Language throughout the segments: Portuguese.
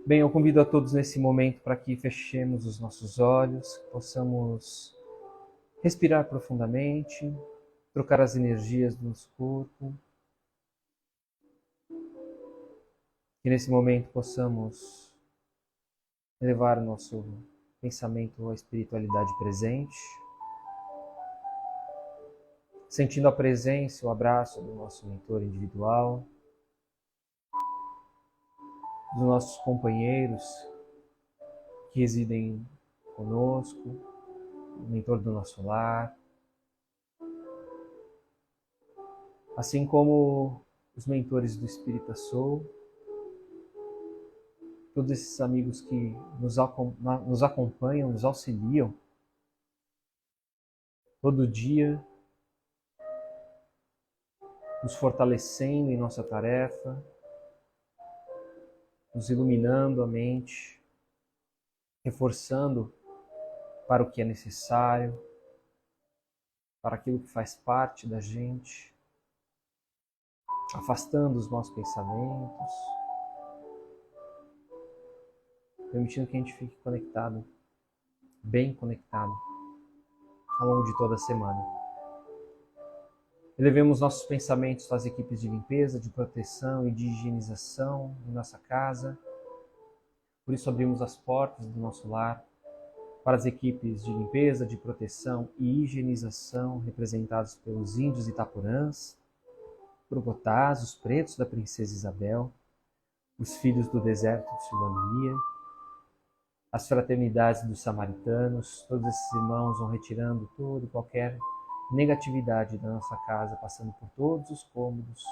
Bem, eu convido a todos nesse momento para que fechemos os nossos olhos, que possamos respirar profundamente, trocar as energias do nosso corpo, que nesse momento possamos elevar o nosso pensamento à espiritualidade presente, sentindo a presença, o abraço do nosso mentor individual, dos nossos companheiros que residem conosco, o mentor do nosso lar, assim como os mentores do Espírita Soul, todos esses amigos que nos acompanham, nos auxiliam todo dia, nos fortalecendo em nossa tarefa, nos iluminando a mente, reforçando para o que é necessário, para aquilo que faz parte da gente, afastando os maus pensamentos, permitindo que a gente fique conectado, bem conectado, ao longo de toda a semana. Elevemos nossos pensamentos às equipes de limpeza, de proteção e de higienização em nossa casa. Por isso abrimos as portas do nosso lar para as equipes de limpeza, de proteção e higienização representadas pelos índios Itapurãs, Urubotás, os pretos da Princesa Isabel, os filhos do deserto de Sulamia, as fraternidades dos samaritanos. Todos esses irmãos vão retirando toda e qualquer negatividade da nossa casa, passando por todos os cômodos,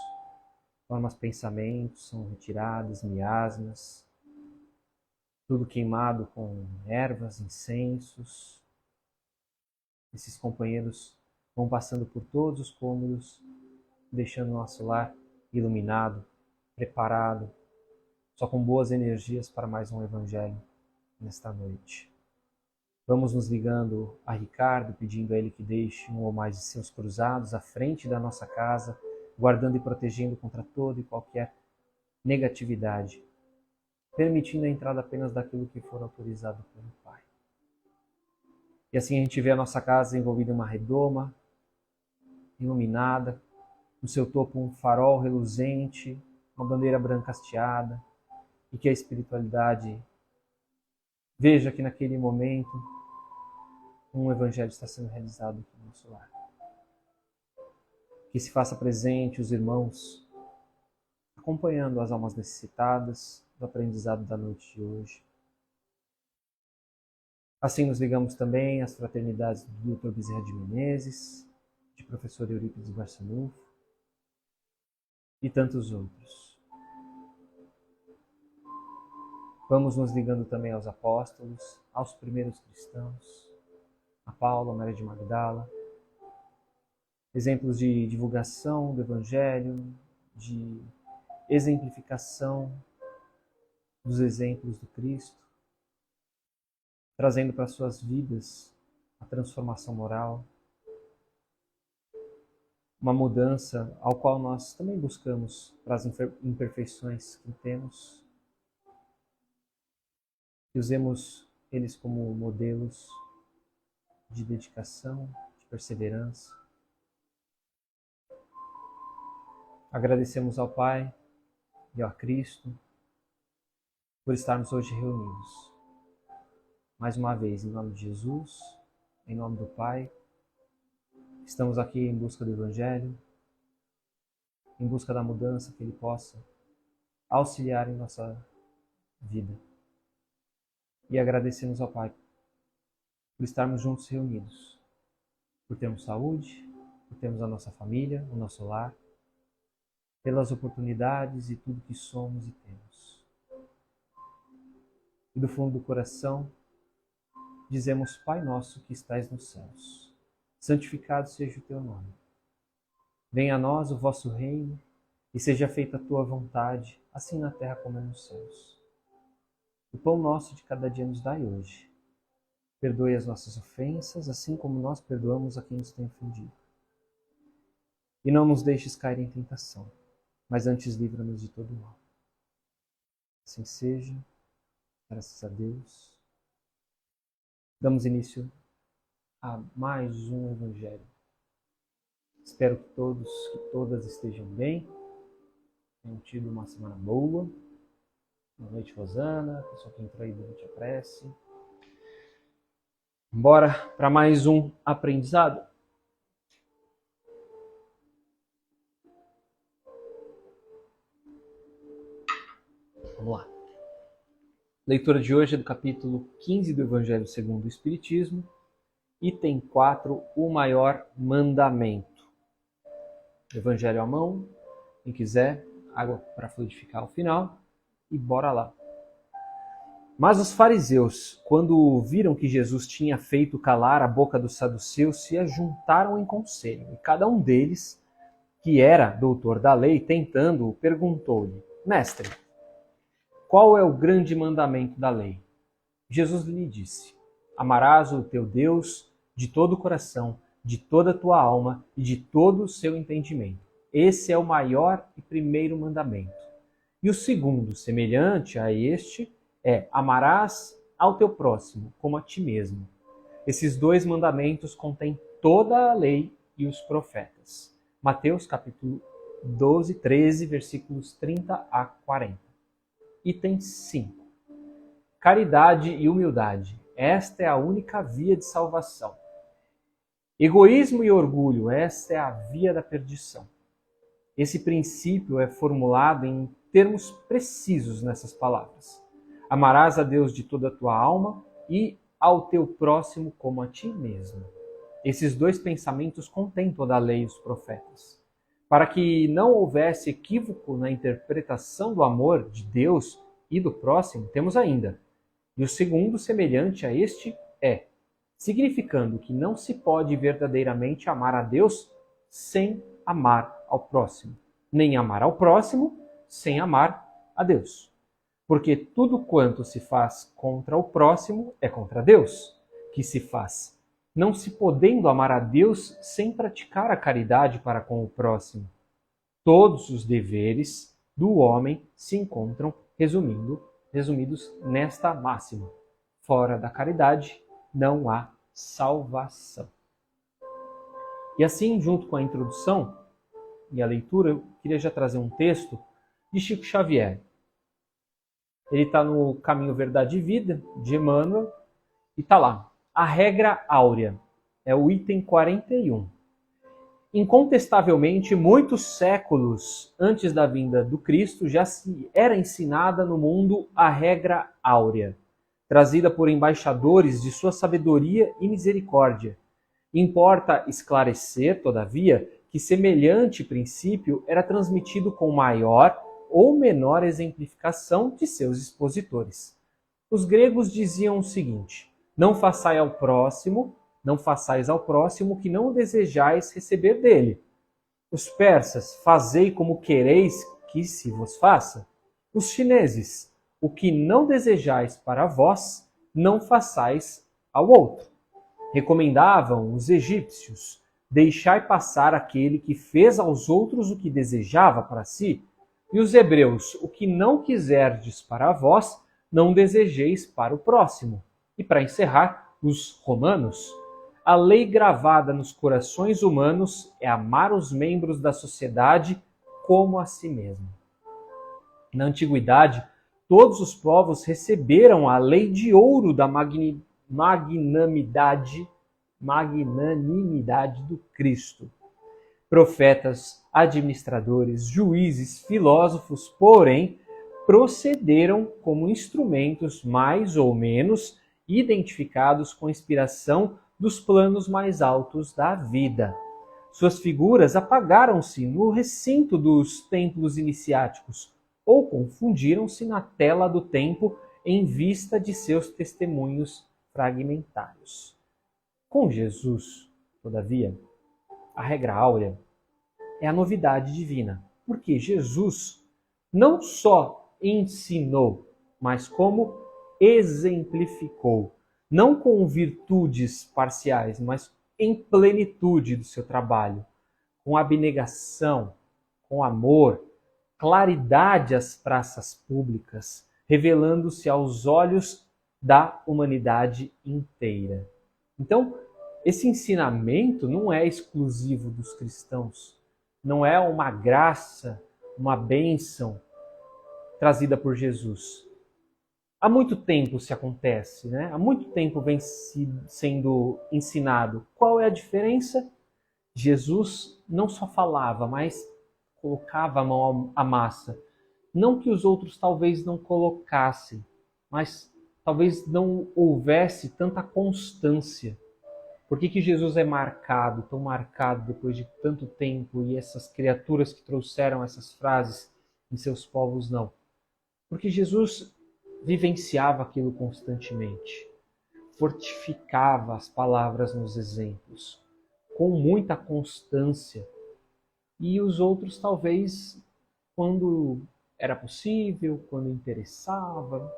formas, pensamentos são retiradas, miasmas, tudo queimado com ervas, incensos. Esses companheiros vão passando por todos os cômodos, deixando o nosso lar iluminado, preparado, só com boas energias para mais um evangelho nesta noite. Vamos nos ligando a Ricardo, pedindo a ele que deixe um ou mais de seus cruzados à frente da nossa casa, guardando e protegendo contra toda e qualquer negatividade, permitindo a entrada apenas daquilo que for autorizado pelo Pai. E assim a gente vê a nossa casa envolvida em uma redoma, iluminada, no seu topo um farol reluzente, uma bandeira branca hasteada, e que a espiritualidade veja que naquele momento um evangelho está sendo realizado aqui no nosso lar. Que se faça presente os irmãos acompanhando as almas necessitadas do aprendizado da noite de hoje. Assim nos ligamos também às fraternidades do Dr. Bezerra de Menezes, de professor Eurípides Barçanufo e tantos outros. Vamos nos ligando também aos apóstolos, aos primeiros cristãos, a Paulo, a Maria de Magdala, exemplos de divulgação do Evangelho, de exemplificação dos exemplos do Cristo, trazendo para suas vidas a transformação moral, uma mudança ao qual nós também buscamos para as imperfeições que temos, e usemos eles como modelos de dedicação, de perseverança. Agradecemos ao Pai e ao Cristo por estarmos hoje reunidos. Mais uma vez, em nome de Jesus, em nome do Pai, estamos aqui em busca do Evangelho, em busca da mudança que Ele possa auxiliar em nossa vida. E agradecemos ao Pai por estarmos juntos reunidos, por termos saúde, por termos a nossa família, o nosso lar, pelas oportunidades e tudo que somos e temos. E do fundo do coração, dizemos: Pai nosso que estais nos céus, santificado seja o teu nome. Venha a nós o vosso reino e seja feita a tua vontade, assim na terra como é nos céus. O pão nosso de cada dia nos dai hoje. Perdoe as nossas ofensas, assim como nós perdoamos a quem nos tem ofendido. E não nos deixes cair em tentação, mas antes livra-nos de todo mal. Assim seja, Graças a Deus. Damos início a mais um Evangelho. Espero que todos, que todas estejam bem, tenham tido uma semana boa. Boa noite, Rosana, pessoal que entrou aí durante a prece. Bora para mais um aprendizado? Vamos lá. Leitura de hoje é do capítulo 15 do Evangelho segundo o Espiritismo, item 4, o maior mandamento. Evangelho à mão, quem quiser, água para fluidificar ao final, e bora lá. Mas os fariseus, quando viram que Jesus tinha feito calar a boca dos saduceus, se ajuntaram em conselho, e cada um deles, que era doutor da lei, tentando-o, perguntou-lhe: Mestre, qual é o grande mandamento da lei? Jesus lhe disse: Amarás o teu Deus de todo o coração, de toda a tua alma e de todo o seu entendimento. Esse é o maior e primeiro mandamento. E o segundo, semelhante a este, é: amarás ao teu próximo como a ti mesmo. Esses dois mandamentos contêm toda a lei e os profetas. Mateus capítulo 12, 13, versículos 30 a 40. Item 5. Caridade e humildade. Esta é a única via de salvação. Egoísmo e orgulho. Esta é a via da perdição. Esse princípio é formulado em termos precisos nessas palavras. Amarás a Deus de toda a tua alma e ao teu próximo como a ti mesmo. Esses dois pensamentos contêm toda a lei e os profetas. Para que não houvesse equívoco na interpretação do amor de Deus e do próximo, temos ainda: e o segundo, semelhante a este, é, significando que não se pode verdadeiramente amar a Deus sem amar ao próximo, nem amar ao próximo sem amar a Deus. Porque tudo quanto se faz contra o próximo é contra Deus, que se faz, não se podendo amar a Deus sem praticar a caridade para com o próximo. Todos os deveres do homem se encontram resumidos nesta máxima: fora da caridade não há salvação. E assim, junto com a introdução e a leitura, eu queria já trazer um texto de Chico Xavier. Ele está no Caminho, Verdade e Vida, de Emmanuel, e está lá: a regra áurea, é o item 41. Incontestavelmente, muitos séculos antes da vinda do Cristo, já se era ensinada no mundo a regra áurea, trazida por embaixadores de sua sabedoria e misericórdia. Importa esclarecer, todavia, que semelhante princípio era transmitido com maior ou menor exemplificação de seus expositores. Os gregos diziam o seguinte: não façais ao próximo que não desejais receber dele. Os persas: fazei como quereis que se vos faça. Os chineses: o que não desejais para vós, não façais ao outro. Recomendavam os egípcios: deixai passar aquele que fez aos outros o que desejava para si. E os hebreus: o que não quiserdes para vós, não desejeis para o próximo. E para encerrar, os romanos: a lei gravada nos corações humanos é amar os membros da sociedade como a si mesmo. Na antiguidade, todos os povos receberam a lei de ouro da magnanimidade do Cristo. Profetas, administradores, juízes, filósofos, porém, procederam como instrumentos mais ou menos identificados com a inspiração dos planos mais altos da vida. Suas figuras apagaram-se no recinto dos templos iniciáticos ou confundiram-se na tela do tempo em vista de seus testemunhos fragmentários. Com Jesus, todavia, a regra áurea é a novidade divina, porque Jesus não só ensinou, mas como exemplificou, não com virtudes parciais, mas em plenitude do seu trabalho, com abnegação, com amor, claridade às praças públicas, revelando-se aos olhos da humanidade inteira. Então, esse ensinamento não é exclusivo dos cristãos, não é uma graça, uma bênção trazida por Jesus. Há muito tempo se acontece, né? Há muito tempo vem sendo ensinado. Qual é a diferença? Jesus não só falava, mas colocava a mão à massa. Não que os outros talvez não colocassem, mas talvez não houvesse tanta constância. Por que Jesus é marcado, tão marcado depois de tanto tempo, e essas criaturas que trouxeram essas frases em seus povos não? Porque Jesus vivenciava aquilo constantemente, fortificava as palavras nos exemplos, com muita constância. E os outros talvez, quando era possível, quando interessava,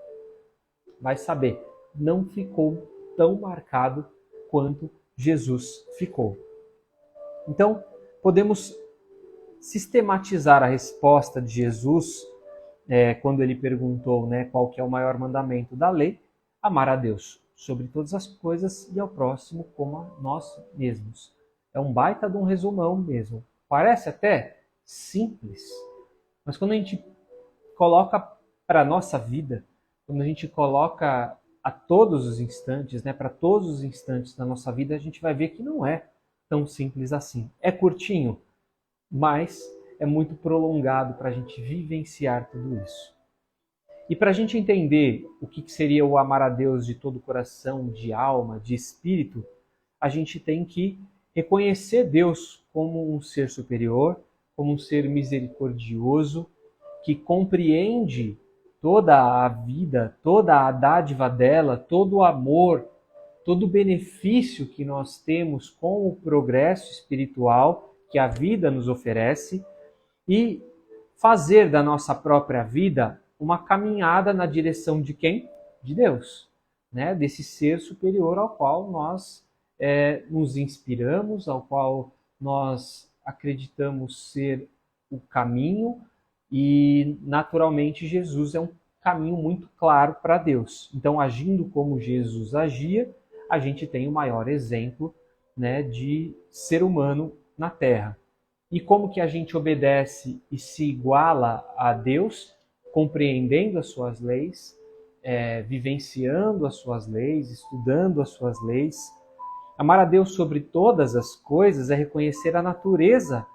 vai saber, não ficou tão marcado quanto Jesus ficou. Então, podemos sistematizar a resposta de Jesus quando ele perguntou, né, qual que é o maior mandamento da lei: amar a Deus sobre todas as coisas e ao próximo como a nós mesmos. É um baita de um resumão mesmo. Parece até simples, mas quando a gente coloca para a nossa vida, quando a gente coloca a todos os instantes, né, para todos os instantes da nossa vida, a gente vai ver que não é tão simples assim. É curtinho, mas é muito prolongado para a gente vivenciar tudo isso. E para a gente entender o que seria o amar a Deus de todo o coração, de alma, de espírito, a gente tem que reconhecer Deus como um ser superior, como um ser misericordioso, que compreende toda a vida, toda a dádiva dela, todo o amor, todo o benefício que nós temos com o progresso espiritual que a vida nos oferece, e fazer da nossa própria vida uma caminhada na direção de quem? De Deus, né? Desse ser superior ao qual nós nos inspiramos, ao qual nós acreditamos ser o caminho, e naturalmente Jesus é um caminho muito claro para Deus. Então, agindo como Jesus agia, a gente tem o maior exemplo, né, de ser humano na Terra. E como que a gente obedece e se iguala a Deus? Compreendendo as suas leis, vivenciando as suas leis, estudando as suas leis. Amar a Deus sobre todas as coisas é reconhecer a natureza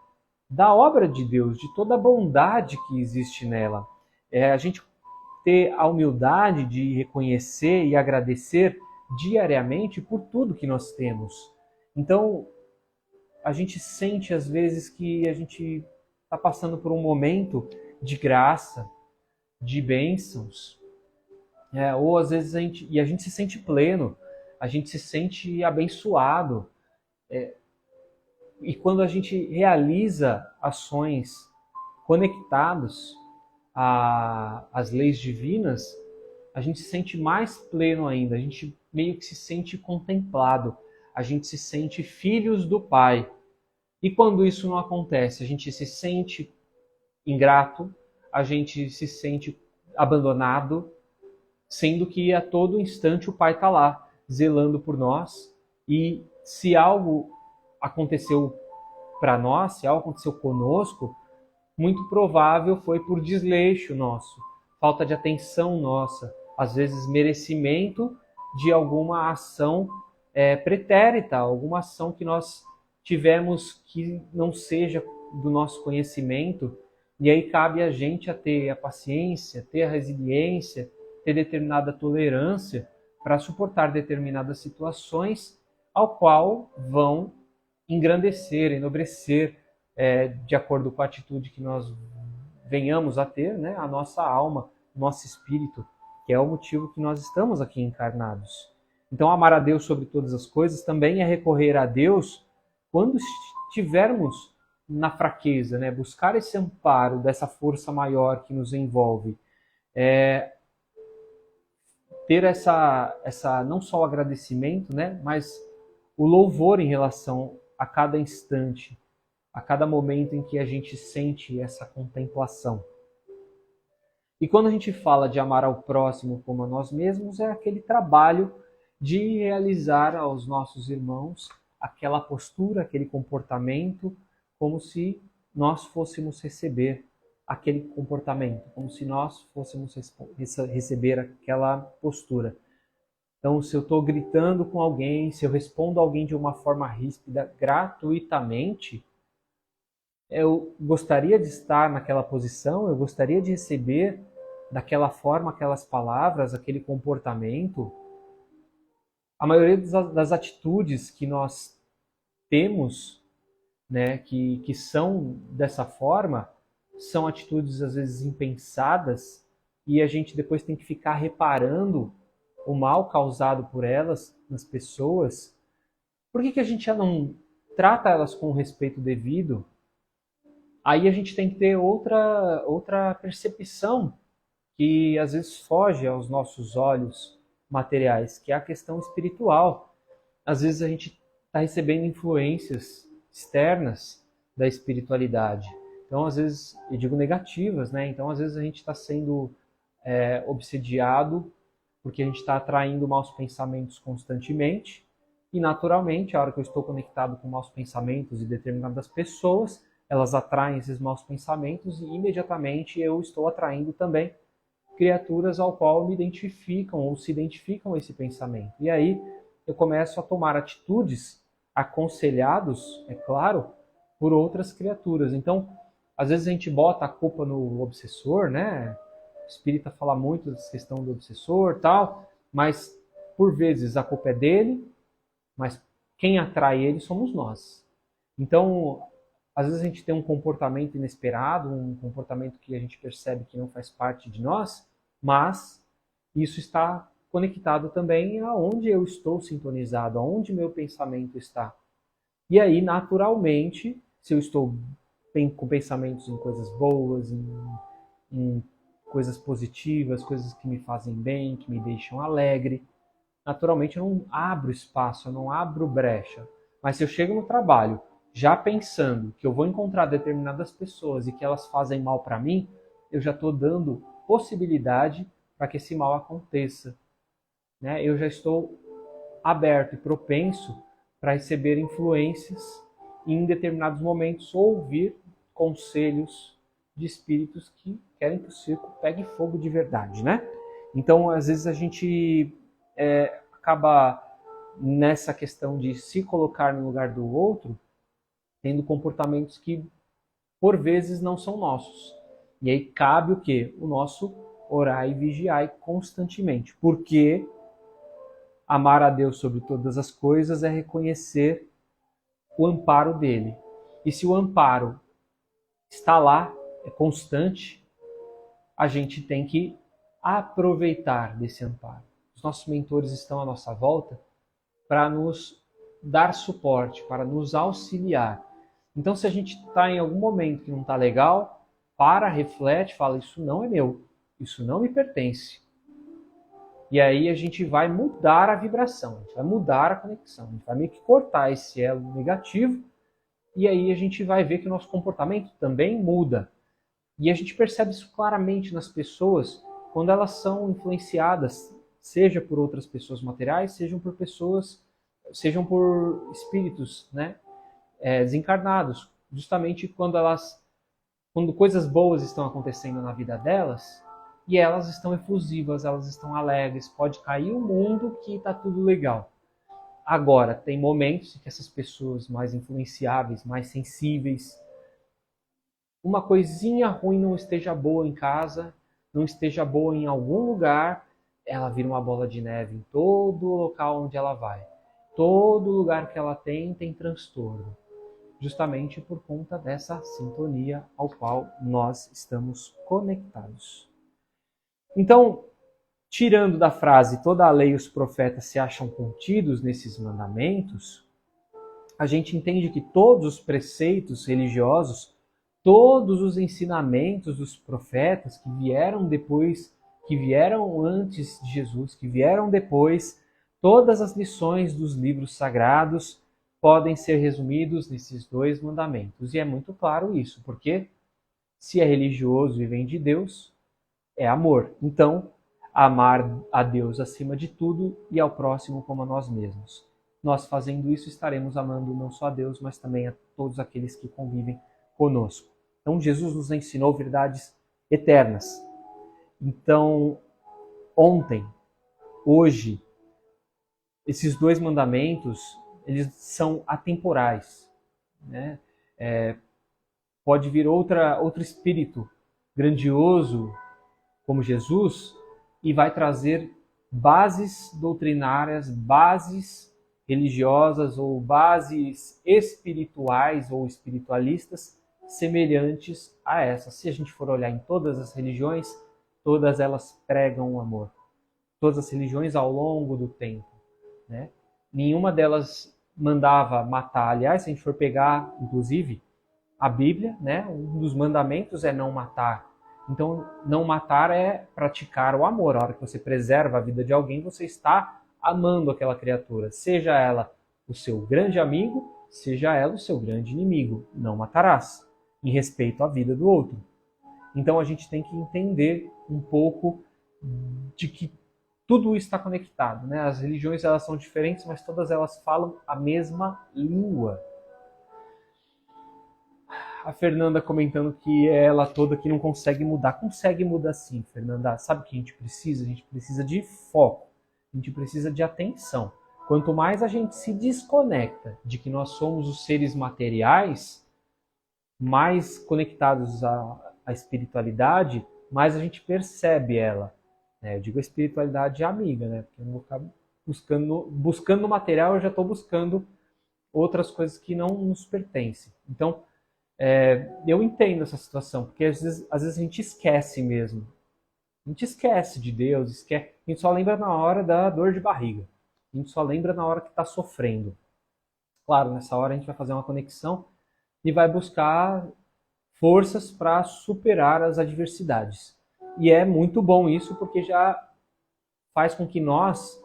da obra de Deus, de toda a bondade que existe nela. É a gente ter a humildade de reconhecer e agradecer diariamente por tudo que nós temos. Então, a gente sente às vezes que a gente está passando por um momento de graça, de bênçãos, ou às vezes a gente se sente pleno, a gente se sente abençoado. E quando a gente realiza ações conectadas às leis divinas, a gente se sente mais pleno ainda, a gente meio que se sente contemplado, a gente se sente filhos do Pai. E quando isso não acontece, a gente se sente ingrato, a gente se sente abandonado, sendo que a todo instante o Pai está lá, zelando por nós. E se algo aconteceu para nós, se algo aconteceu conosco, muito provável foi por desleixo nosso, falta de atenção nossa, às vezes merecimento de alguma ação pretérita, alguma ação que nós tivemos que não seja do nosso conhecimento, e aí cabe a gente a ter a paciência, ter a resiliência, ter determinada tolerância para suportar determinadas situações ao qual vão engrandecer, enobrecer, de acordo com a atitude que nós venhamos a ter, né, a nossa alma, nosso espírito, que é o motivo que nós estamos aqui encarnados. Então, amar a Deus sobre todas as coisas também é recorrer a Deus quando estivermos na fraqueza, né? Buscar esse amparo dessa força maior que nos envolve. Ter essa não só o agradecimento, né? Mas o louvor em relação a cada instante, a cada momento em que a gente sente essa contemplação. E quando a gente fala de amar ao próximo como a nós mesmos, é aquele trabalho de realizar aos nossos irmãos aquela postura, aquele comportamento, como se nós fôssemos receber aquele comportamento, como se nós fôssemos receber aquela postura. Então, se eu estou gritando com alguém, se eu respondo a alguém de uma forma ríspida, gratuitamente, eu gostaria de estar naquela posição, eu gostaria de receber daquela forma aquelas palavras, aquele comportamento. A maioria das atitudes que nós temos, né, que são dessa forma, são atitudes às vezes impensadas e a gente depois tem que ficar reparando o mal causado por elas nas pessoas. Por que a gente já não trata elas com o respeito devido? Aí a gente tem que ter outra percepção que às vezes foge aos nossos olhos materiais, que é a questão espiritual. Às vezes a gente está recebendo influências externas da espiritualidade. Então, às vezes, eu digo negativas, né? Então, às vezes a gente está sendo obsediado porque a gente está atraindo maus pensamentos constantemente e, naturalmente, a hora que eu estou conectado com maus pensamentos de determinadas pessoas, elas atraem esses maus pensamentos e, imediatamente, eu estou atraindo também criaturas ao qual me identificam ou se identificam a esse pensamento. E aí eu começo a tomar atitudes aconselhados, é claro, por outras criaturas. Então, às vezes a gente bota a culpa no obsessor, né? O espírita fala muito dessa questão do obsessor, tal, mas por vezes a culpa é dele, mas quem atrai ele somos nós. Então, às vezes a gente tem um comportamento inesperado, um comportamento que a gente percebe que não faz parte de nós, mas isso está conectado também aonde eu estou sintonizado, aonde meu pensamento está. E aí, naturalmente, se eu estou com pensamentos em coisas boas, em coisas positivas, coisas que me fazem bem, que me deixam alegre, naturalmente eu não abro espaço, eu não abro brecha. Mas se eu chego no trabalho já pensando que eu vou encontrar determinadas pessoas e que elas fazem mal para mim, eu já estou dando possibilidade para que esse mal aconteça. Né? Eu já estou aberto e propenso para receber influências e, em determinados momentos, ouvir conselhos de espíritos que querem que o circo pegue fogo de verdade, né? Então, às vezes a gente acaba nessa questão de se colocar no lugar do outro, tendo comportamentos que, por vezes, não são nossos. E aí cabe o quê? O nosso orar e vigiar constantemente. Porque amar a Deus sobre todas as coisas é reconhecer o amparo dele. E se o amparo está lá, é constante, a gente tem que aproveitar desse amparo. Os nossos mentores estão à nossa volta para nos dar suporte, para nos auxiliar. Então, se a gente está em algum momento que não está legal, para, reflete, fala, isso não é meu, isso não me pertence. E aí a gente vai mudar a vibração, a gente vai mudar a conexão, a gente vai meio que cortar esse elo negativo, e aí a gente vai ver que o nosso comportamento também muda. E a gente percebe isso claramente nas pessoas quando elas são influenciadas, seja por outras pessoas materiais, sejam por espíritos, né, desencarnados. Justamente quando coisas boas estão acontecendo na vida delas, e elas estão efusivas, elas estão alegres, pode cair o mundo que está tudo legal. Agora, tem momentos em que essas pessoas mais influenciáveis, mais sensíveis, uma coisinha ruim não esteja boa em casa, não esteja boa em algum lugar, ela vira uma bola de neve em todo local onde ela vai. Todo lugar que ela tem transtorno. Justamente por conta dessa sintonia ao qual nós estamos conectados. Então, tirando da frase toda a lei e os profetas se acham contidos nesses mandamentos, a gente entende que todos os preceitos religiosos, todos os ensinamentos dos profetas que vieram depois, que vieram antes de Jesus, que vieram depois, todas as lições dos livros sagrados podem ser resumidos nesses dois mandamentos. E é muito claro isso, porque se é religioso e vem de Deus, é amor. Então, amar a Deus acima de tudo e ao próximo como a nós mesmos. Nós fazendo isso estaremos amando não só a Deus, mas também a todos aqueles que convivem conosco. Então, Jesus nos ensinou verdades eternas. Então, ontem, hoje, esses dois mandamentos, eles são atemporais, né? Pode vir outro espírito grandioso, como Jesus, e vai trazer bases doutrinárias, bases religiosas ou bases espirituais ou espiritualistas semelhantes a essas. Se a gente for olhar em todas as religiões, todas elas pregam o amor. Todas as religiões ao longo do tempo, né? Nenhuma delas mandava matar. Aliás, se a gente for pegar, inclusive, a Bíblia, né? Um dos mandamentos é não matar. Então, não matar é praticar o amor. A hora que você preserva a vida de alguém, você está amando aquela criatura. Seja ela o seu grande amigo, seja ela o seu grande inimigo. Não matarás, em respeito à vida do outro. Então, a gente tem que entender um pouco de que tudo está conectado, né? As religiões elas são diferentes, mas todas elas falam a mesma língua. A Fernanda comentando que é ela toda que não consegue mudar. Consegue mudar sim, Fernanda. Sabe o que a gente precisa? A gente precisa de foco. A gente precisa de atenção. Quanto mais a gente se desconecta de que nós somos os seres materiais, mais conectados à espiritualidade, mais a gente percebe ela. Eu digo a espiritualidade amiga, né? Porque eu não vou ficar buscando no material, eu já estou buscando outras coisas que não nos pertencem. Então, eu entendo essa situação, porque às vezes a gente esquece mesmo. A gente esquece de Deus, a gente só lembra na hora da dor de barriga. A gente só lembra na hora que está sofrendo. Claro, nessa hora a gente vai fazer uma conexão e vai buscar forças para superar as adversidades. E é muito bom isso, porque já faz com que nós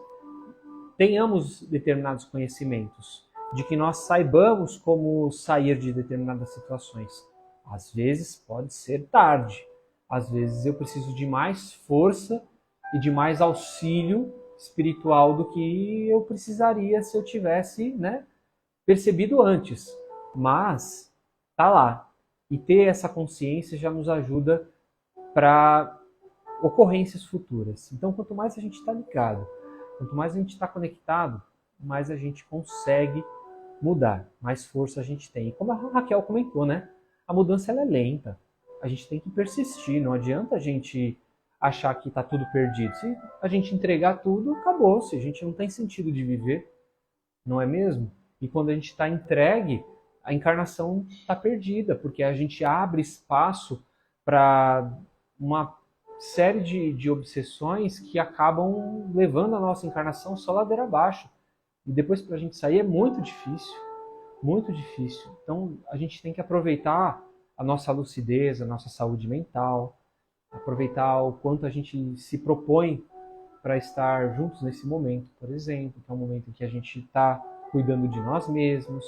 tenhamos determinados conhecimentos, de que nós saibamos como sair de determinadas situações. Às vezes pode ser tarde, às vezes eu preciso de mais força e de mais auxílio espiritual do que eu precisaria se eu tivesse, percebido antes. Mas tá lá. E ter essa consciência já nos ajuda para ocorrências futuras. Então, quanto mais a gente está ligado, quanto mais a gente está conectado, mais a gente consegue mudar, mais força a gente tem. E como a Raquel comentou, né? A mudança ela é lenta. A gente tem que persistir. Não adianta a gente achar que está tudo perdido. Se a gente entregar tudo, acabou-se. A gente não tem sentido de viver, não é mesmo? E quando a gente está entregue, a encarnação está perdida, porque a gente abre espaço para uma série de obsessões que acabam levando a nossa encarnação só ladeira abaixo. E depois para a gente sair é muito difícil, muito difícil. Então a gente tem que aproveitar a nossa lucidez, a nossa saúde mental, aproveitar o quanto a gente se propõe para estar juntos nesse momento, por exemplo, que é um momento em que a gente está cuidando de nós mesmos.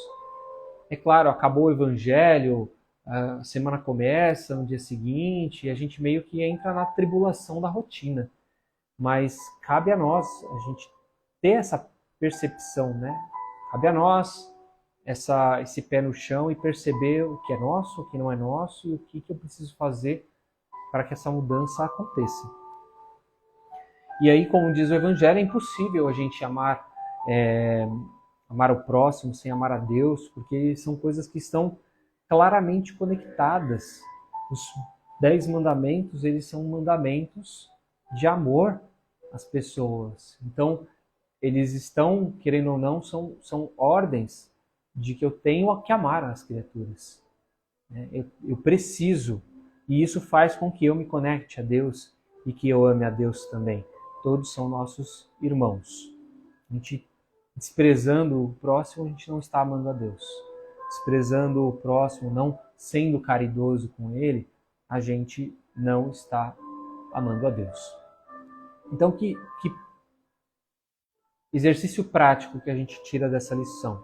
É claro, acabou o evangelho, a semana começa no dia seguinte, e a gente meio que entra na tribulação da rotina. Mas cabe a nós a gente ter essa percepção, né? Cabe a nós esse pé no chão e perceber o que é nosso, o que não é nosso e o que eu preciso fazer para que essa mudança aconteça. E aí, como diz o Evangelho, é impossível a gente amar o próximo sem amar a Deus, porque são coisas que estão claramente conectadas. Os 10 mandamentos, eles são mandamentos de amor às pessoas. Então, eles estão, querendo ou não, são ordens de que eu tenho que amar as criaturas. Eu preciso, e isso faz com que eu me conecte a Deus e que eu ame a Deus também. Todos são nossos irmãos. A gente, desprezando o próximo, a gente não está amando a Deus. Desprezando o próximo, não sendo caridoso com ele, a gente não está amando a Deus. Então, que exercício prático que a gente tira dessa lição?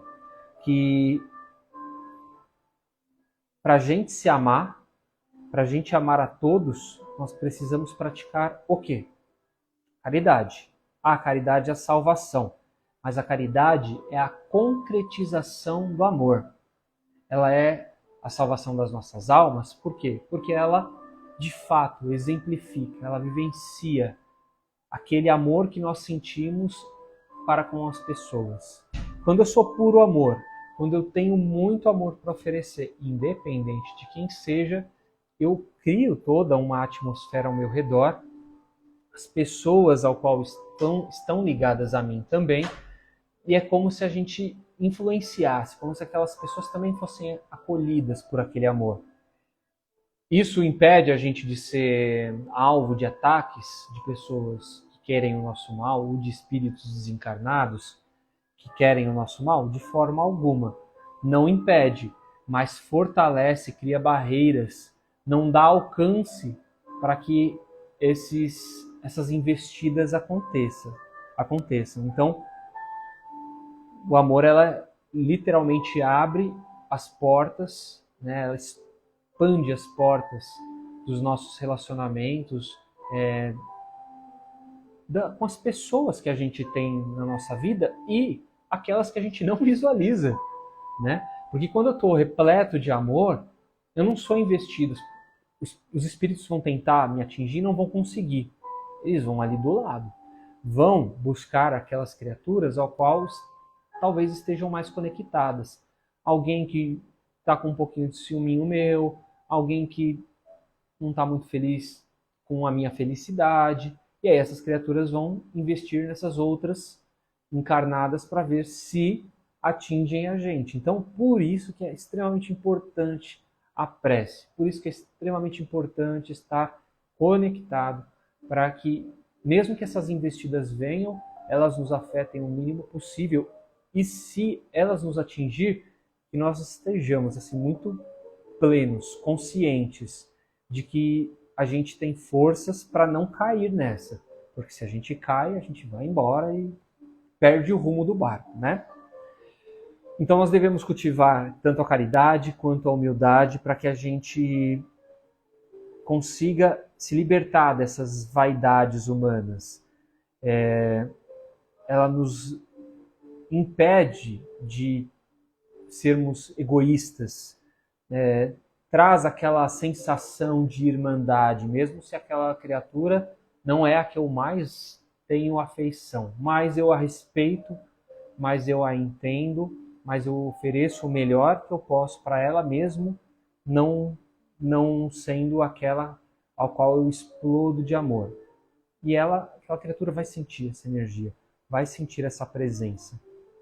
Que para a gente se amar, para a gente amar a todos, nós precisamos praticar o quê? Caridade. A caridade é a salvação, mas a caridade é a concretização do amor. Ela é a salvação das nossas almas, por quê? Porque ela, de fato, exemplifica, ela vivencia aquele amor que nós sentimos para com as pessoas. Quando eu sou puro amor, quando eu tenho muito amor para oferecer, independente de quem seja, eu crio toda uma atmosfera ao meu redor, as pessoas ao qual estão ligadas a mim também, e é como se a gente influenciasse, como se aquelas pessoas também fossem acolhidas por aquele amor. Isso impede a gente de ser alvo de ataques de pessoas que querem o nosso mal, ou de espíritos desencarnados que querem o nosso mal? De forma alguma. Não impede, mas fortalece, cria barreiras, não dá alcance para que essas investidas aconteçam. Então, o amor, ela literalmente abre as portas, né? Ela expande as portas dos nossos relacionamentos, com as pessoas que a gente tem na nossa vida e aquelas que a gente não visualiza, né? Porque quando eu estou repleto de amor, eu não sou investido. Os espíritos vão tentar me atingir e não vão conseguir. Eles vão ali do lado. Vão buscar aquelas criaturas ao qual talvez estejam mais conectadas. Alguém que está com um pouquinho de ciúminho meu, alguém que não está muito feliz com a minha felicidade. E aí essas criaturas vão investir nessas outras encarnadas para ver se atingem a gente. Então, por isso que é extremamente importante a prece. Por isso que é extremamente importante estar conectado para que, mesmo que essas investidas venham, elas nos afetem o mínimo possível. E se elas nos atingir, que nós estejamos assim muito plenos, conscientes de que a gente tem forças para não cair nessa. Porque se a gente cai, a gente vai embora e perde o rumo do barco, né? Então nós devemos cultivar tanto a caridade quanto a humildade para que a gente consiga se libertar dessas vaidades humanas. Ela nos impede de sermos egoístas, traz aquela sensação de irmandade, mesmo se aquela criatura não é a que eu mais tenho afeição, mas eu a respeito, mas eu a entendo, mas eu ofereço o melhor que eu posso para ela, mesmo não sendo aquela ao qual eu explodo de amor. E aquela criatura vai sentir essa energia, vai sentir essa presença.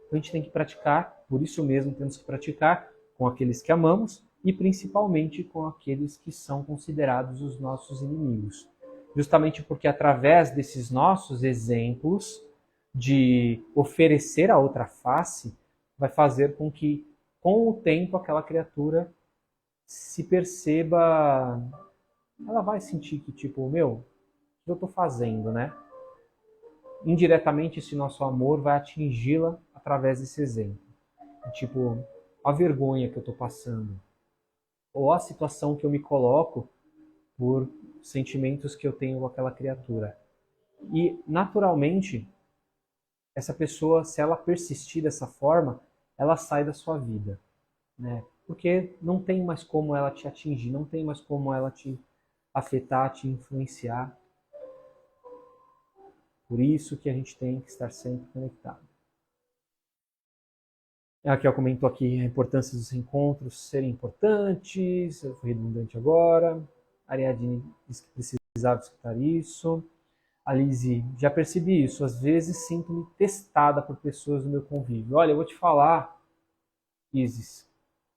Então a gente tem que praticar, por isso mesmo temos que praticar com aqueles que amamos e principalmente com aqueles que são considerados os nossos inimigos. Justamente porque através desses nossos exemplos de oferecer a outra face, vai fazer com que, com o tempo, aquela criatura se perceba, ela vai sentir que, tipo, o que eu estou fazendo, né? Indiretamente, esse nosso amor vai atingi-la através desse exemplo. Tipo, a vergonha que eu estou passando, ou a situação que eu me coloco por sentimentos que eu tenho com aquela criatura. E, naturalmente, essa pessoa, se ela persistir dessa forma, ela sai da sua vida, né? Porque não tem mais como ela te atingir, não tem mais como ela te afetar, te influenciar. Por isso que a gente tem que estar sempre conectado. A Raquel comentou aqui a importância dos encontros serem importantes, eu fui redundante agora. A Ariadne disse que precisava escutar isso. A Lizzie, já percebi isso, às vezes sinto-me testada por pessoas do meu convívio. Olha, eu vou te falar, Isis,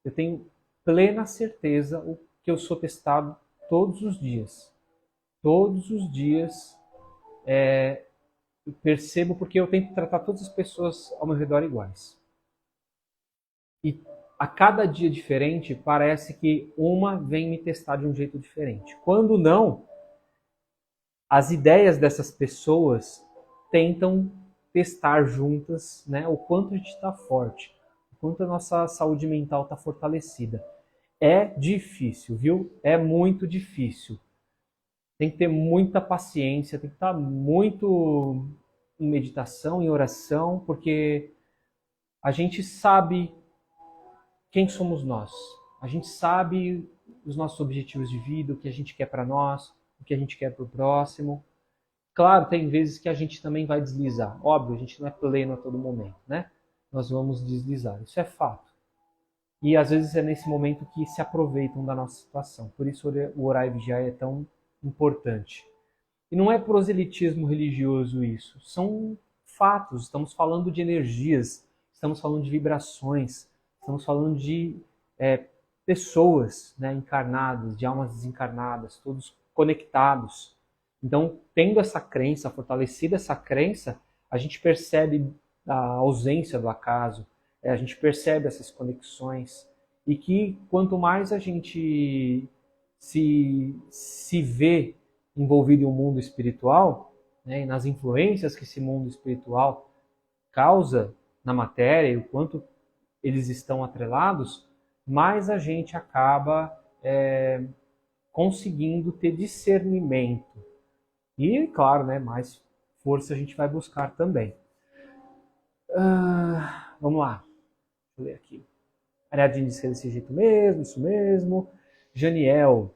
eu tenho plena certeza que eu sou testado todos os dias. Todos os dias eu percebo, porque eu tento tratar todas as pessoas ao meu redor iguais. E a cada dia diferente, parece que uma vem me testar de um jeito diferente. Quando não, as ideias dessas pessoas tentam testar juntas, né, o quanto a gente está forte, o quanto a nossa saúde mental está fortalecida. É difícil, viu? É muito difícil. tem que ter muita paciência, tem que estar muito em meditação, em oração, porque a gente sabe quem somos nós. A gente sabe os nossos objetivos de vida, o que a gente quer para nós, o que a gente quer para o próximo. Claro, tem vezes que a gente também vai deslizar. Óbvio, a gente não é pleno a todo momento, né? Nós vamos deslizar, isso é fato. E às vezes é nesse momento que se aproveitam da nossa situação. Por isso o orar e vigiar é tão importante. E não é proselitismo religioso isso. São fatos. Estamos falando de energias, estamos falando de vibrações, estamos falando de pessoas, né, encarnadas, de almas desencarnadas, todos conectados. Então, tendo essa crença, fortalecida essa crença, a gente percebe a ausência do acaso, a gente percebe essas conexões, e que quanto mais a gente se vê envolvido em um mundo espiritual, né, e nas influências que esse mundo espiritual causa na matéria, e o quanto eles estão atrelados, mais a gente acaba conseguindo ter discernimento. E, claro, né, mais força a gente vai buscar também. Vamos lá. Deixa eu ler aqui. Ariadne diz que é desse jeito mesmo, isso mesmo. Janiel.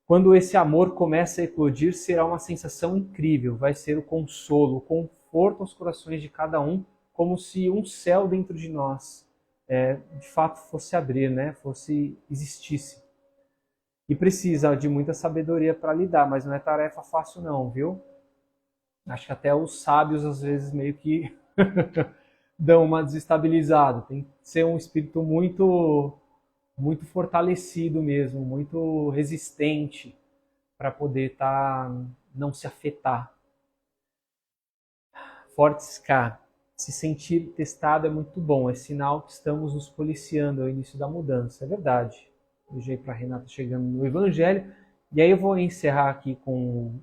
Quando esse amor começa a eclodir, será uma sensação incrível. Vai ser o consolo, o conforto aos corações de cada um, como se um céu dentro de nós de fato fosse abrir, né? Existisse. E precisa de muita sabedoria para lidar, mas não é tarefa fácil não, viu? Acho que até os sábios às vezes meio que dão uma desestabilizada. Tem que ser um espírito muito fortalecido mesmo, muito resistente para poder não se afetar. Fortes K. Se sentir testado é muito bom, é sinal que estamos nos policiando, é o início da mudança. É verdade. Beijei para a Renata chegando no Evangelho. E aí eu vou encerrar aqui com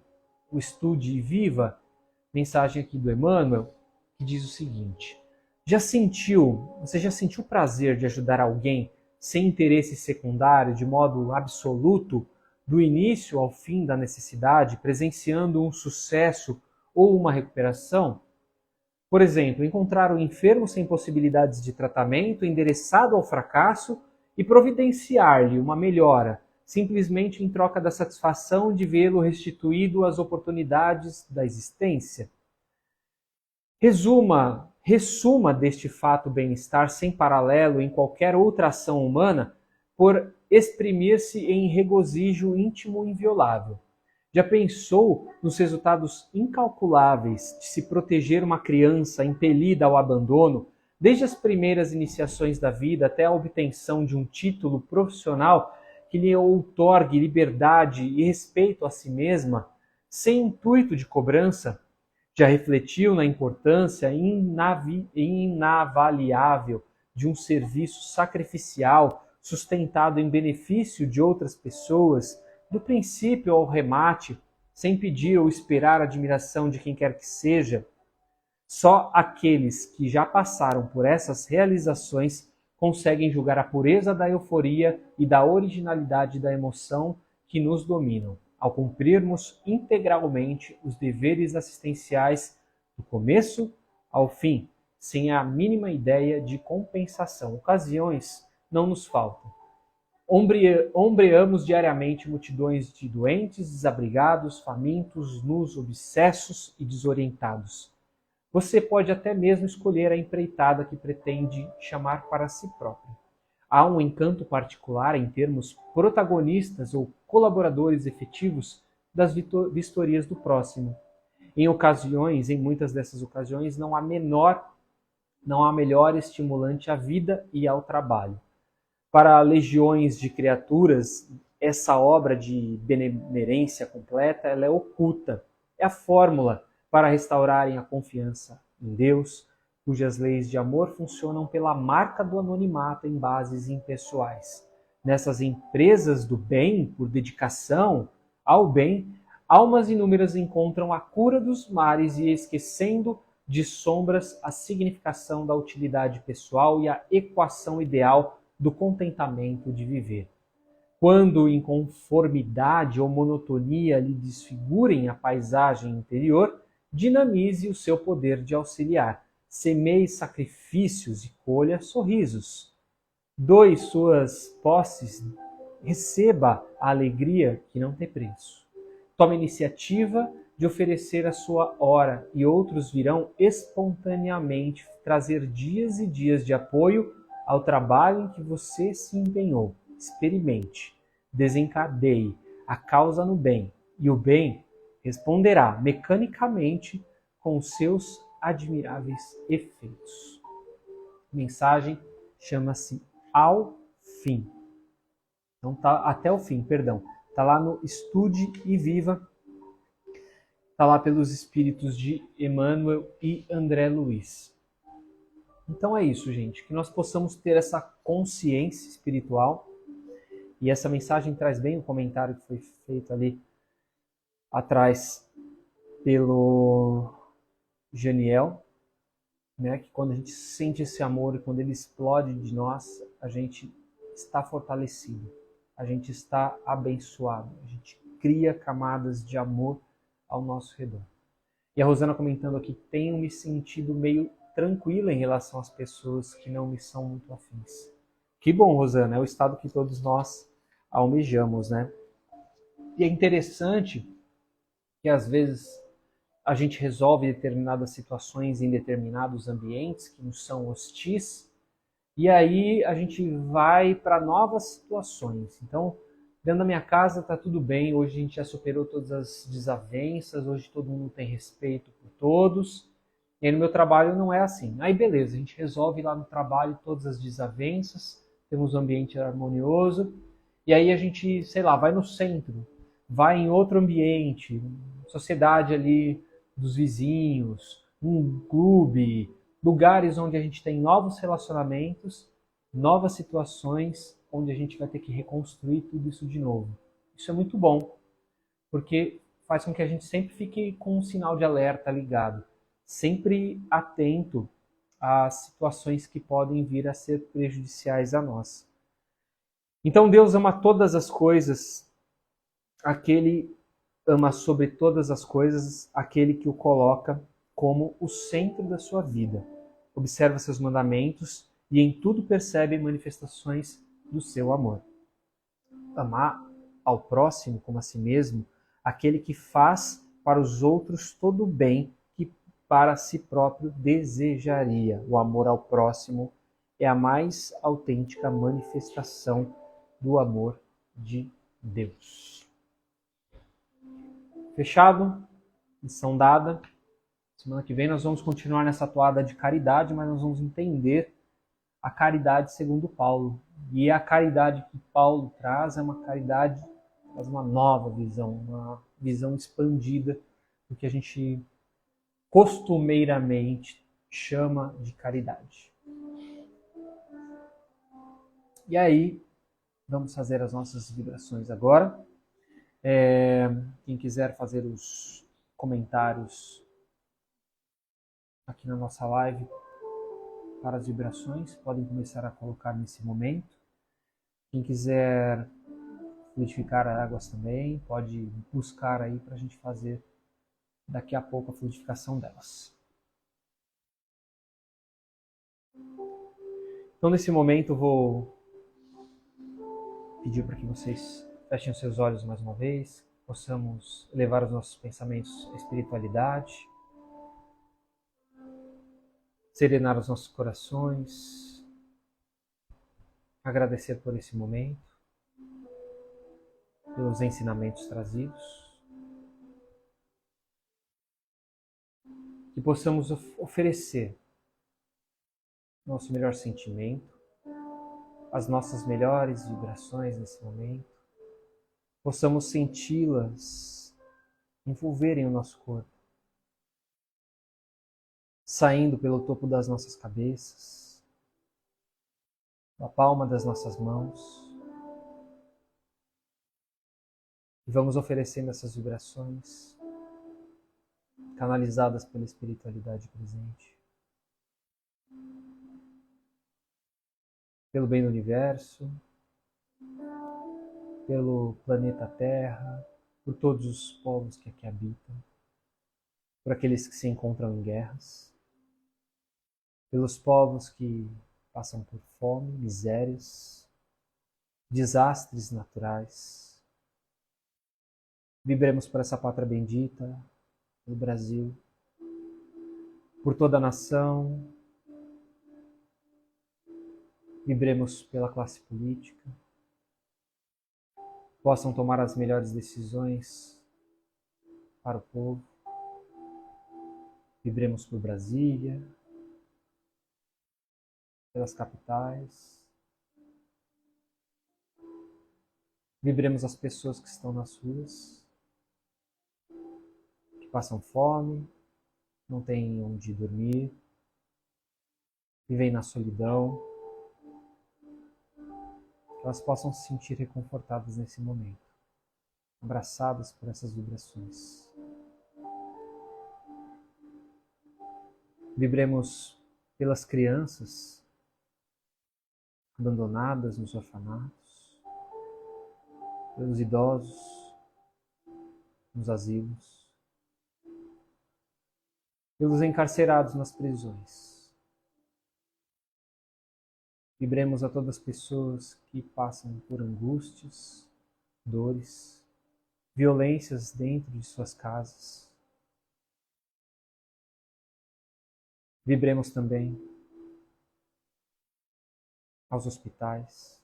o Estude Viva, mensagem aqui do Emmanuel, que diz o seguinte: você já sentiu o prazer de ajudar alguém sem interesse secundário, de modo absoluto, do início ao fim da necessidade, presenciando um sucesso ou uma recuperação? Por exemplo, encontrar um enfermo sem possibilidades de tratamento, endereçado ao fracasso e providenciar-lhe uma melhora, simplesmente em troca da satisfação de vê-lo restituído às oportunidades da existência. Ressuma deste fato bem-estar sem paralelo em qualquer outra ação humana por exprimir-se em regozijo íntimo inviolável. Já pensou nos resultados incalculáveis de se proteger uma criança impelida ao abandono, desde as primeiras iniciações da vida até a obtenção de um título profissional que lhe outorgue liberdade e respeito a si mesma, sem intuito de cobrança? Já refletiu na importância inavaliável de um serviço sacrificial sustentado em benefício de outras pessoas, do princípio ao remate, sem pedir ou esperar a admiração de quem quer que seja? Só aqueles que já passaram por essas realizações conseguem julgar a pureza da euforia e da originalidade da emoção que nos dominam, ao cumprirmos integralmente os deveres assistenciais do começo ao fim, sem a mínima ideia de compensação. Ocasiões não nos faltam. Ombreamos diariamente multidões de doentes, desabrigados, famintos, nus, obsessos e desorientados. Você pode até mesmo escolher a empreitada que pretende chamar para si próprio. Há um encanto particular em termos protagonistas ou colaboradores efetivos das vistorias do próximo. Em muitas dessas ocasiões, não há melhor estimulante à vida e ao trabalho. Para legiões de criaturas, essa obra de benemerência completa ela é oculta. É a fórmula para restaurarem a confiança em Deus, cujas leis de amor funcionam pela marca do anonimato em bases impessoais. Nessas empresas do bem, por dedicação ao bem, almas inúmeras encontram a cura dos mares e, esquecendo de sombras, a significação da utilidade pessoal e a equação ideal do contentamento de viver. quando inconformidade ou monotonia lhe desfigurem a paisagem interior, dinamize o seu poder de auxiliar. Semeie sacrifícios e colha sorrisos. Doe suas posses, receba a alegria que não tem preço. Tome a iniciativa de oferecer a sua hora e outros virão espontaneamente trazer dias e dias de apoio ao trabalho em que você se empenhou. Experimente, desencadeie a causa no bem e o bem responderá mecanicamente com seus admiráveis efeitos. A mensagem chama-se Ao Fim. Então tá até o fim, perdão. Tá lá no Estude e Viva. Tá lá pelos espíritos de Emmanuel e André Luiz. Então é isso, gente, que nós possamos ter essa consciência espiritual. E essa mensagem traz bem o comentário que foi feito ali atrás pelo Janiel, né? Que quando a gente sente esse amor e quando ele explode de nós, a gente está fortalecido, a gente está abençoado, a gente cria camadas de amor ao nosso redor. E a Rosana comentando aqui, tenho me sentido meio tranquila em relação às pessoas que não me são muito afins. Que bom, Rosana, é o estado que todos nós almejamos, né? E é interessante que às vezes a gente resolve determinadas situações em determinados ambientes que nos são hostis, e aí a gente vai para novas situações. Então, dentro da minha casa está tudo bem, hoje a gente já superou todas as desavenças, hoje todo mundo tem respeito por todos, e aí no meu trabalho não é assim. Aí beleza, a gente resolve lá no trabalho todas as desavenças, temos um ambiente harmonioso, e aí a gente, sei lá, vai no centro, vai em outro ambiente, sociedade ali dos vizinhos, um clube, lugares onde a gente tem novos relacionamentos, novas situações, onde a gente vai ter que reconstruir tudo isso de novo. Isso é muito bom, porque faz com que a gente sempre fique com um sinal de alerta ligado, sempre atento às situações que podem vir a ser prejudiciais a nós. Então Deus ama todas as coisas, aquele ama sobre todas as coisas aquele que o coloca como o centro da sua vida. Observa seus mandamentos e em tudo percebe manifestações do seu amor. Amar ao próximo como a si mesmo, aquele que faz para os outros todo o bem que para si próprio desejaria. O amor ao próximo é a mais autêntica manifestação do amor de Deus. Fechado? Lição dada. Semana que vem nós vamos continuar nessa toada de caridade, mas nós vamos entender a caridade segundo Paulo. E a caridade que Paulo traz é uma caridade, traz uma nova visão, uma visão expandida do que a gente costumeiramente chama de caridade. E aí, vamos fazer as nossas vibrações agora. Quem quiser fazer os comentários aqui na nossa live para as vibrações, podem começar a colocar nesse momento. Quem quiser fluidificar águas também, pode buscar aí para a gente fazer daqui a pouco a fluidificação delas. Então, nesse momento, eu vou pedir para que vocês fechem os seus olhos mais uma vez, possamos elevar os nossos pensamentos à espiritualidade, serenar os nossos corações, agradecer por esse momento, pelos ensinamentos trazidos, que possamos oferecer nosso melhor sentimento, as nossas melhores vibrações nesse momento, possamos senti-las envolverem o nosso corpo, saindo pelo topo das nossas cabeças, da palma das nossas mãos, e vamos oferecendo essas vibrações canalizadas pela espiritualidade presente, pelo bem do universo, pelo planeta Terra, por todos os povos que aqui habitam, por aqueles que se encontram em guerras, pelos povos que passam por fome, misérias, desastres naturais. Vibremos por essa pátria bendita, do Brasil, por toda a nação. Vibremos pela classe política, possam tomar as melhores decisões para o povo. Vibremos por Brasília, pelas capitais. Vibremos as pessoas que estão nas ruas, que passam fome, não têm onde dormir, vivem na solidão. Que elas possam se sentir reconfortadas nesse momento, abraçadas por essas vibrações. Vibremos pelas crianças abandonadas nos orfanatos, pelos idosos nos asilos, pelos encarcerados nas prisões. Vibremos a todas as pessoas que passam por angústias, dores, violências dentro de suas casas. Vibremos também aos hospitais,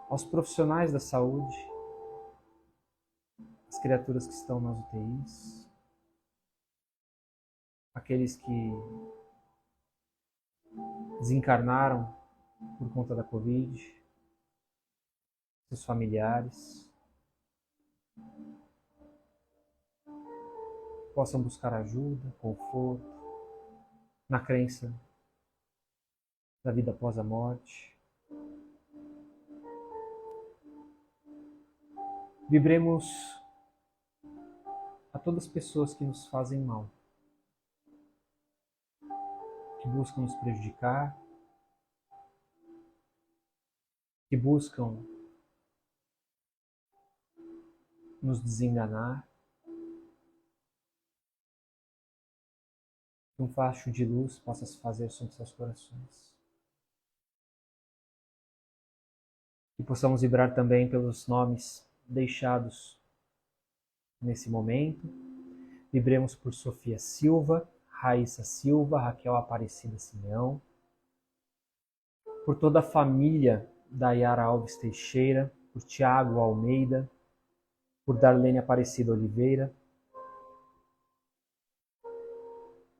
aos profissionais da saúde, as criaturas que estão nas UTIs, aqueles que desencarnaram por conta da Covid, seus familiares, possam buscar ajuda, conforto, na crença da vida após a morte. Vibremos a todas as pessoas que nos fazem mal, que buscam nos prejudicar, que buscam nos desenganar. Que um facho de luz possa se fazer sobre seus corações. Que possamos vibrar também pelos nomes deixados nesse momento. Vibremos por Sofia Silva, Raíssa Silva, Raquel Aparecida Simeão, por toda a família da Yara Alves Teixeira, por Tiago Almeida, por Darlene Aparecida Oliveira.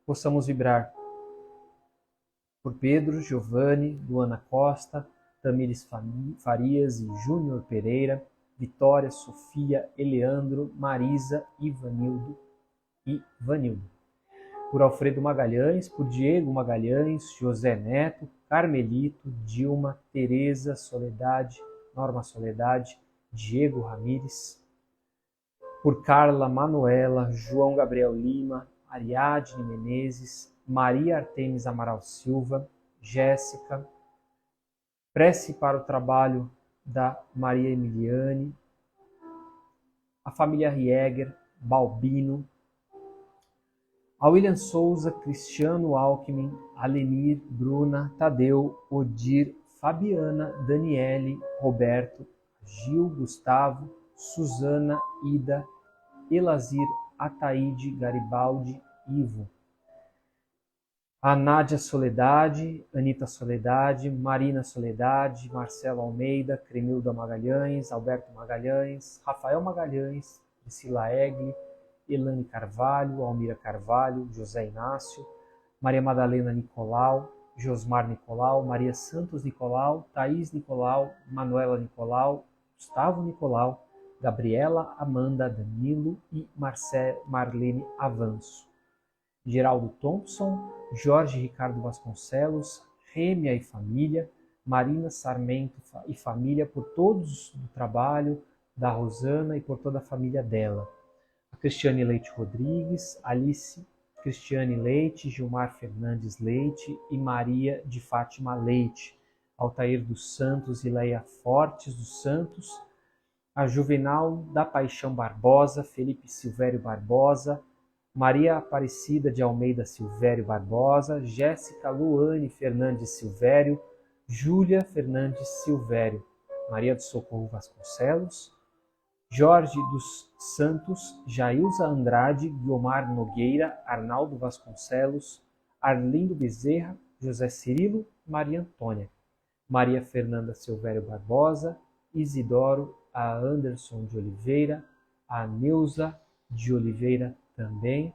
Possamos vibrar por Pedro, Giovanni, Luana Costa, Tamires Farias e Júnior Pereira, Vitória, Sofia, Eleandro, Marisa, Ivanildo e Vanildo. Por Alfredo Magalhães, por Diego Magalhães, José Neto, Carmelito, Dilma, Tereza, Soledade, Norma Soledade, Diego Ramires. Por Carla Manuela, João Gabriel Lima, Ariadne Menezes, Maria Artemis Amaral Silva, Jéssica. Prece para o trabalho da Maria Emiliane, a família Rieger, Balbino, a William Souza, Cristiano Alckmin, Alenir, Bruna, Tadeu, Odir, Fabiana, Daniele, Roberto, Gil, Gustavo, Suzana, Ida, Elazir, Ataíde, Garibaldi, Ivo. A Nádia Soledade, Anita Soledade, Marina Soledade, Marcelo Almeida, Cremilda Magalhães, Alberto Magalhães, Rafael Magalhães, Priscila Egli, Elane Carvalho, Almira Carvalho, José Inácio, Maria Madalena Nicolau, Josmar Nicolau, Maria Santos Nicolau, Thaís Nicolau, Manuela Nicolau, Gustavo Nicolau, Gabriela Amanda Danilo e Marlene Avanço. Geraldo Thompson, Jorge Ricardo Vasconcelos, Rêmia e família, Marina Sarmento e família, por todos do trabalho da Rosana e por toda a família dela. A Cristiane Leite Rodrigues, Alice Cristiane Leite, Gilmar Fernandes Leite e Maria de Fátima Leite. Altair dos Santos e Leia Fortes dos Santos, a Juvenal da Paixão Barbosa, Felipe Silvério Barbosa, Maria Aparecida de Almeida Silvério Barbosa, Jéssica Luane Fernandes Silvério, Júlia Fernandes Silvério, Maria do Socorro Vasconcelos, Jorge dos Santos, Jailza Andrade, Guiomar Nogueira, Arnaldo Vasconcelos, Arlindo Bezerra, José Cirilo, Maria Antônia, Maria Fernanda Silvério Barbosa, Isidoro, a Anderson de Oliveira, a Neuza de Oliveira também,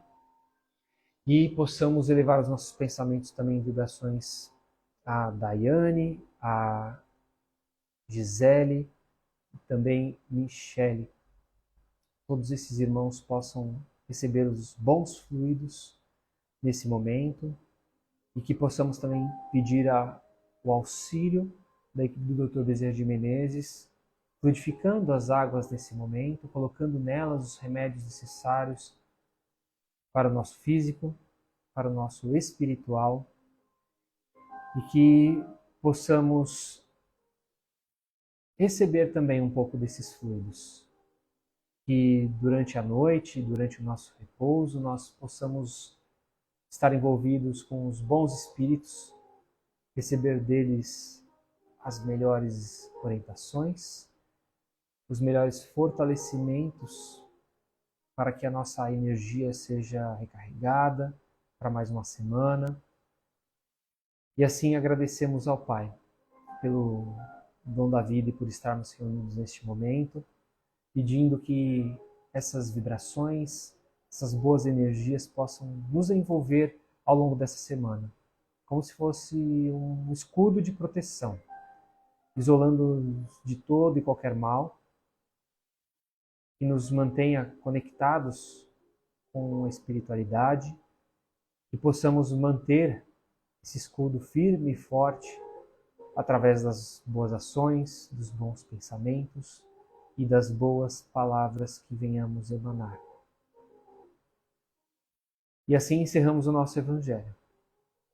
e possamos elevar os nossos pensamentos também em vibrações a Daiane, a Gisele, também Michele. Todos esses irmãos possam receber os bons fluidos nesse momento e que possamos também pedir o auxílio da equipe do Dr. Bezerra de Menezes, fluidificando as águas nesse momento, colocando nelas os remédios necessários para o nosso físico, para o nosso espiritual, e que possamos receber também um pouco desses fluidos. Que durante a noite, durante o nosso repouso, nós possamos estar envolvidos com os bons espíritos, receber deles as melhores orientações, os melhores fortalecimentos para que a nossa energia seja recarregada para mais uma semana. E assim agradecemos ao Pai pelo dom da vida e por estarmos reunidos neste momento, pedindo que essas vibrações, essas boas energias possam nos envolver ao longo dessa semana, como se fosse um escudo de proteção, isolando-nos de todo e qualquer mal, que nos mantenha conectados com a espiritualidade, que possamos manter esse escudo firme e forte através das boas ações, dos bons pensamentos e das boas palavras que venhamos emanar. E assim encerramos o nosso Evangelho,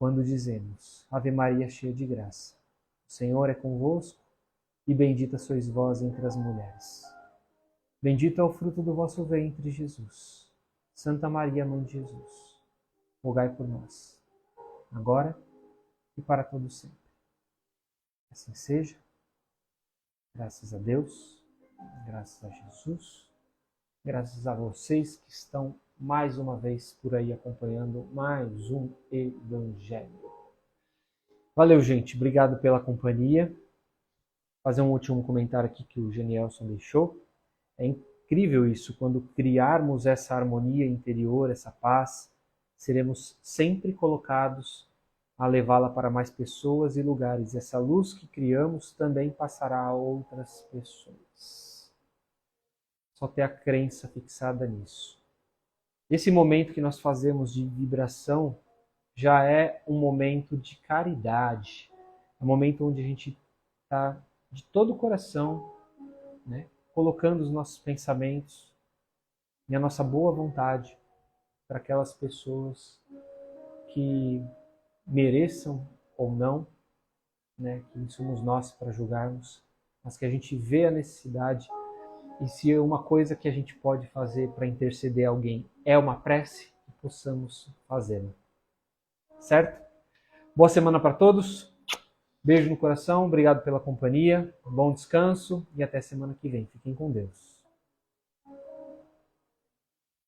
quando dizemos: Ave Maria, cheia de graça, o Senhor é convosco, e bendita sois vós entre as mulheres. Bendito é o fruto do vosso ventre, Jesus. Santa Maria, Mãe de Jesus, rogai por nós, agora e para todo sempre. Assim seja. Graças a Deus, graças a Jesus, graças a vocês que estão mais uma vez por aí acompanhando mais um Evangelho. Valeu, gente. Obrigado pela companhia. Fazer um último comentário aqui que o Genielson deixou. É incrível isso, quando criarmos essa harmonia interior, essa paz, seremos sempre colocados a levá-la para mais pessoas e lugares. Essa luz que criamos também passará a outras pessoas. Só ter a crença fixada nisso. Esse momento que nós fazemos de vibração já é um momento de caridade. É um momento onde a gente está de todo o coração, né, colocando os nossos pensamentos e a nossa boa vontade para aquelas pessoas que mereçam ou não, né, quem somos nós para julgarmos, mas que a gente vê a necessidade, e se uma coisa que a gente pode fazer para interceder alguém é uma prece, que possamos fazê-la. Certo? Boa semana para todos, beijo no coração, obrigado pela companhia, bom descanso e até semana que vem. Fiquem com Deus.